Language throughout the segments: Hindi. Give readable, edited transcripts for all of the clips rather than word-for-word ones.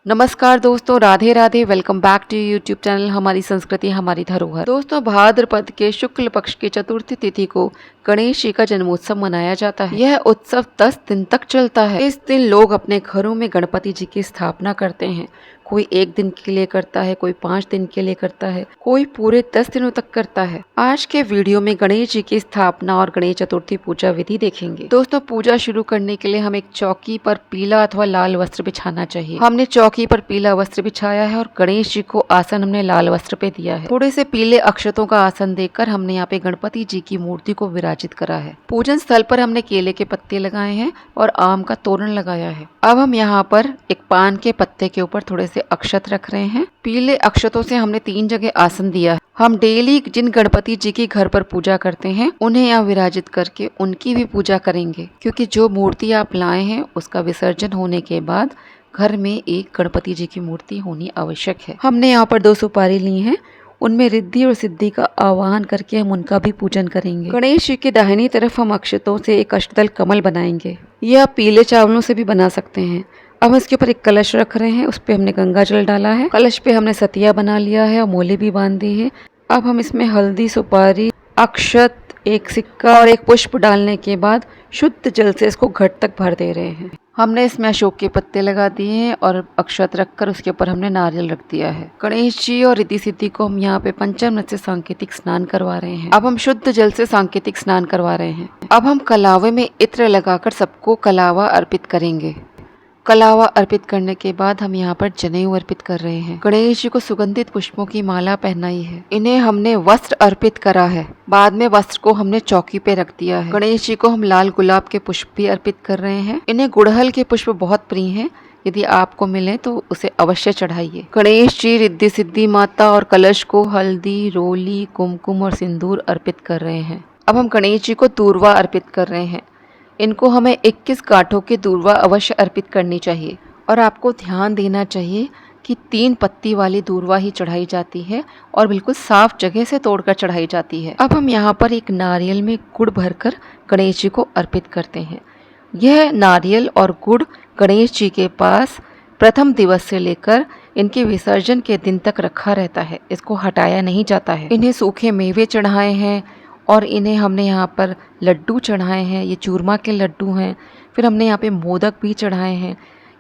नमस्कार दोस्तों, Radhe Radhe. Welcome back to YouTube channel हमारी संस्कृति हमारी धरोहर। दोस्तों, भाद्रपद के शुक्ल पक्ष की चतुर्थी तिथि को गणेश जी का जन्मोत्सव मनाया जाता है। यह उत्सव 10 दिन तक चलता है। इस दिन लोग अपने घरों में गणपति जी की स्थापना करते हैं। कोई 1 दिन के लिए करता है, कोई 5 दिन के लिए करता है, कोई पूरे 10 दिनों तक करता है। आज के वीडियो में गणेश जी की स्थापना और गणेश चतुर्थी पूजा विधि देखेंगे। दोस्तों, पूजा शुरू करने के लिए हम एक चौकी पर पीला अथवा लाल वस्त्र बिछाना चाहिए। हमने चौकी पर पीला वस्त्र बिछाया है और गणेश जी को आसन हमने लाल वस्त्र पे दिया है। थोड़े से पीले अक्षतों का आसन देकर हमने यहाँ पे गणपति जी की मूर्ति को विराजित करा है। पूजन स्थल पर हमने केले के पत्ते लगाए हैं और आम का तोरण लगाया है। अब हम यहाँ पर एक पान के पत्ते के ऊपर थोड़े से अक्षत रख रहे हैं। पीले अक्षतों से हमने 3 जगह आसन दिया है। हम डेली जिन गणपति जी की घर पर पूजा करते हैं उन्हें यहाँ विराजित करके उनकी भी पूजा करेंगे, क्योंकि जो मूर्ति आप लाए हैं उसका विसर्जन होने के बाद घर में एक गणपति जी की मूर्ति होनी आवश्यक है। हमने यहाँ पर 2 सुपारी ली हैं, उनमें रिद्धि और सिद्धि का आवाहन करके हम उनका भी पूजन करेंगे। गणेश जी के दाहिनी तरफ हम अक्षतों से एक अष्टदल कमल बनाएंगे। यह आप पीले चावलों से भी बना सकते हैं। अब इसके ऊपर एक कलश रख रहे हैं, उस पे हमने गंगा जल डाला है। कलश पे हमने सतिया बना लिया है और मोले भी बांध दी है। अब हम इसमें हल्दी, सुपारी, अक्षत, एक सिक्का और एक पुष्प डालने के बाद शुद्ध जल से इसको घट तक भर दे रहे हैं। हमने इसमें अशोक के पत्ते लगा दिए हैं और अक्षत रखकर उसके ऊपर हमने नारियल रख दिया है। गणेश जी और रिद्धि सिद्धि को हम यहाँ पे पंचामृत से सांकेतिक स्नान करवा रहे हैं। अब हम शुद्ध जल से सांकेतिक स्नान करवा रहे हैं। अब हम कलावे में इत्र लगाकर सबको कलावा अर्पित करेंगे। कलावा अर्पित करने के बाद हम यहाँ पर जनेऊ अर्पित कर रहे हैं। गणेश जी को सुगंधित पुष्पों की माला पहनाई है। इन्हें हमने वस्त्र अर्पित करा है। बाद में वस्त्र को हमने चौकी पे रख दिया है। गणेश जी को हम लाल गुलाब के पुष्प भी अर्पित कर रहे हैं। इन्हें गुड़हल के पुष्प बहुत प्रिय हैं। यदि आपको मिले तो उसे अवश्य चढ़ाइए। गणेश जी, रिद्धि सिद्धि माता और कलश को हल्दी, रोली, कुमकुम और सिंदूर अर्पित कर रहे हैं। अब हम गणेश जी को दूर्वा अर्पित कर रहे हैं। इनको हमें 21 गांठों की दूर्वा अवश्य अर्पित करनी चाहिए और आपको ध्यान देना चाहिए कि 3 पत्ती वाली दूर्वा ही चढ़ाई जाती है और बिल्कुल साफ जगह से तोड़कर चढ़ाई जाती है। अब हम यहाँ पर एक नारियल में गुड़ भरकर गणेश जी को अर्पित करते हैं। यह नारियल और गुड़ गणेश जी के पास प्रथम दिवस से लेकर इनके विसर्जन के दिन तक रखा रहता है। इसको हटाया नहीं जाता है। इन्हें सूखे मेवे चढ़ाए हैं और इन्हें हमने यहाँ पर लड्डू चढ़ाए हैं। ये चूरमा के लड्डू हैं। फिर हमने यहाँ पे मोदक भी चढ़ाए हैं।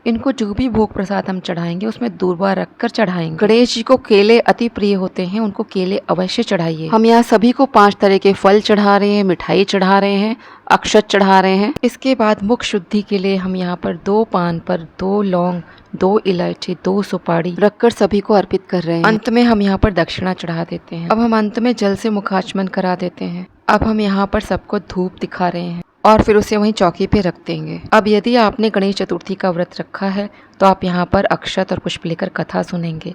इनको जो भी भोग प्रसाद हम चढ़ाएंगे उसमें दूर्वा रखकर चढ़ाएंगे। गणेश जी को केले अति प्रिय होते हैं, उनको केले अवश्य चढ़ाइए। हम यहाँ सभी को 5 तरह के फल चढ़ा रहे हैं, मिठाई चढ़ा रहे हैं, अक्षत चढ़ा रहे हैं। इसके बाद मुख शुद्धि के लिए हम यहाँ पर 2 पान पर 2 लौंग, 2 इलायची, 2 सुपारी रखकर सभी को अर्पित कर रहे हैं। अंत में हम यहाँ पर दक्षिणा चढ़ा देते हैं। अब हम अंत में जल से मुखाचमन करा देते हैं। अब हम यहाँ पर सबको धूप दिखा रहे हैं और फिर उसे वहीं चौकी पे रख देंगे। अब यदि आपने गणेश चतुर्थी का व्रत रखा है तो आप यहाँ पर अक्षत और पुष्प लेकर कथा सुनेंगे।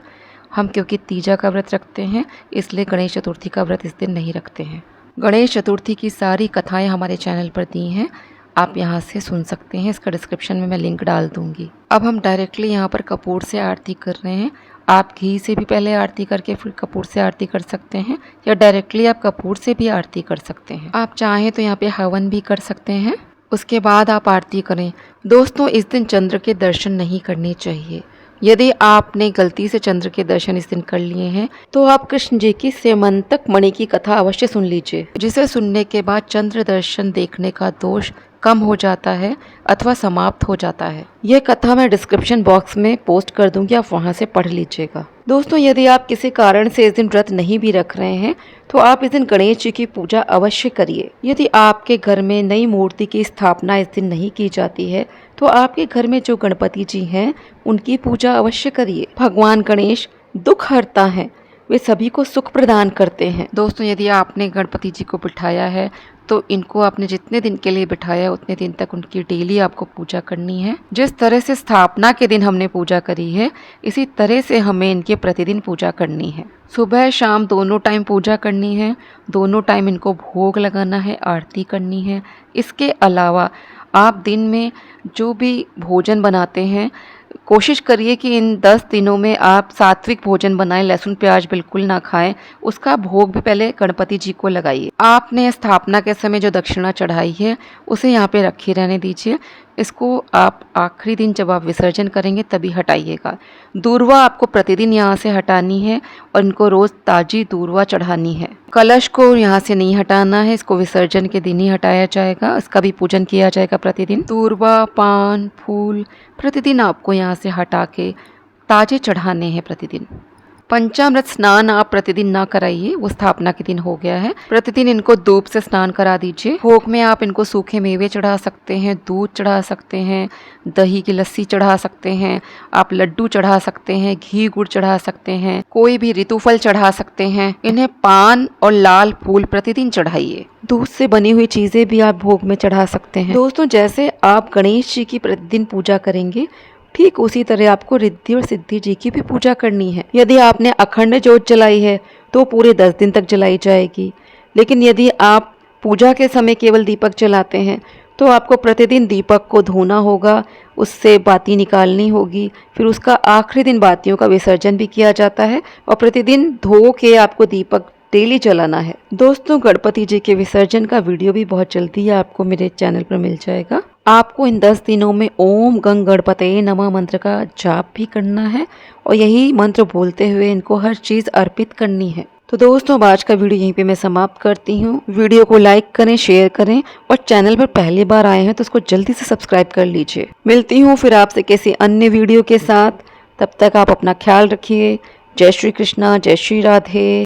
हम क्योंकि तीजा का व्रत रखते हैं इसलिए गणेश चतुर्थी का व्रत इस दिन नहीं रखते हैं। गणेश चतुर्थी की सारी कथाएं हमारे चैनल पर दी हैं, आप यहाँ से सुन सकते हैं। इसका डिस्क्रिप्शन में मैं लिंक डाल दूंगी। अब हम डायरेक्टली यहाँ पर कपूर से आरती कर रहे हैं। आप घी से भी पहले आरती करके फिर कपूर से आरती कर सकते हैं या डायरेक्टली आप कपूर से भी आरती कर सकते हैं। आप चाहें तो यहाँ पे हवन भी कर सकते हैं, उसके बाद आप आरती करें। दोस्तों, इस दिन चंद्र के दर्शन नहीं करने चाहिए। यदि आपने गलती से चंद्र के दर्शन इस दिन कर लिए हैं तो आप कृष्ण जी की सेमंतक मणि की कथा अवश्य सुन लीजिए, जिसे सुनने के बाद चंद्र दर्शन देखने का दोष कम हो जाता है अथवा समाप्त हो जाता है। यह कथा मैं डिस्क्रिप्शन बॉक्स में पोस्ट कर दूंगी, आप वहां से पढ़ लीजिएगा। दोस्तों, यदि आप किसी कारण से इस दिन व्रत नहीं भी रख रहे हैं तो आप इस दिन गणेश जी की पूजा अवश्य करिए। यदि आपके घर में नई मूर्ति की स्थापना इस दिन नहीं की जाती है तो आपके घर में जो गणपति जी हैं उनकी पूजा अवश्य करिए। भगवान गणेश दुख हरता है, वे सभी को सुख प्रदान करते हैं। दोस्तों, यदि आपने गणपति जी को बिठाया है तो इनको आपने जितने दिन के लिए बिठाया उतने दिन तक उनकी डेली आपको पूजा करनी है। जिस तरह से स्थापना के दिन हमने पूजा करी है इसी तरह से हमें इनके प्रतिदिन पूजा करनी है। सुबह शाम दोनों टाइम पूजा करनी है, दोनों टाइम इनको भोग लगाना है, आरती करनी है। इसके अलावा आप दिन में जो भी भोजन बनाते हैं कोशिश करिए कि इन 10 दिनों में आप सात्विक भोजन बनाएं, लहसुन प्याज बिल्कुल ना खाएं। उसका भोग भी पहले गणपति जी को लगाइए। आपने स्थापना के समय जो दक्षिणा चढ़ाई है उसे यहाँ पे रखी रहने दीजिए, इसको आप आखिरी दिन जब आप विसर्जन करेंगे तभी हटाइएगा। दूर्वा आपको प्रतिदिन यहाँ से हटानी है और इनको रोज ताजी दूर्वा चढ़ानी है। कलश को यहाँ से नहीं हटाना है, इसको विसर्जन के दिन ही हटाया जाएगा। इसका भी पूजन किया जाएगा प्रतिदिन। दूर्वा, पान, फूल प्रतिदिन आपको यहाँ से हटा के ताजे चढ़ाने हैं प्रतिदिन। पंचामृत स्नान आप प्रतिदिन ना कराइए, वो स्थापना के दिन हो गया है। प्रतिदिन इनको धूप से स्नान करा दीजिए। भोग में आप इनको सूखे मेवे चढ़ा सकते हैं, दूध चढ़ा सकते हैं, दही की लस्सी चढ़ा सकते हैं, आप लड्डू चढ़ा सकते हैं, घी गुड़ चढ़ा सकते हैं, कोई भी ऋतुफल चढ़ा सकते हैं। इन्हें पान और लाल फूल प्रतिदिन चढ़ाइए। दूध से बनी हुई चीजें भी आप भोग में चढ़ा सकते हैं। दोस्तों, जैसे आप गणेश जी की प्रतिदिन पूजा करेंगे, ठीक उसी तरह आपको रिद्धि और सिद्धि जी की भी पूजा करनी है। यदि आपने अखंड ज्योत जलाई है तो पूरे 10 दिन तक जलाई जाएगी, लेकिन यदि आप पूजा के समय केवल दीपक जलाते हैं तो आपको प्रतिदिन दीपक को धोना होगा, उससे बाती निकालनी होगी, फिर उसका आखिरी दिन बातियों का विसर्जन भी किया जाता है और प्रतिदिन धो के आपको दीपक डेली जलाना है। दोस्तों, गणपति जी के विसर्जन का वीडियो भी बहुत जल्दी आपको मेरे चैनल पर मिल जाएगा। आपको इन 10 दिनों में ओम गंग गणपतये नमः मंत्र का जाप भी करना है और यही मंत्र बोलते हुए इनको हर चीज अर्पित करनी है। तो दोस्तों, अब आज का वीडियो यहीं पे मैं समाप्त करती हूँ। वीडियो को लाइक करें, शेयर करें और चैनल पर पहली बार आए हैं तो उसको जल्दी से सब्सक्राइब कर लीजिए। मिलती हूँ फिर आपसे किसी अन्य वीडियो के साथ। तब तक आप अपना ख्याल रखिए। जय श्री कृष्णा, जय श्री राधे।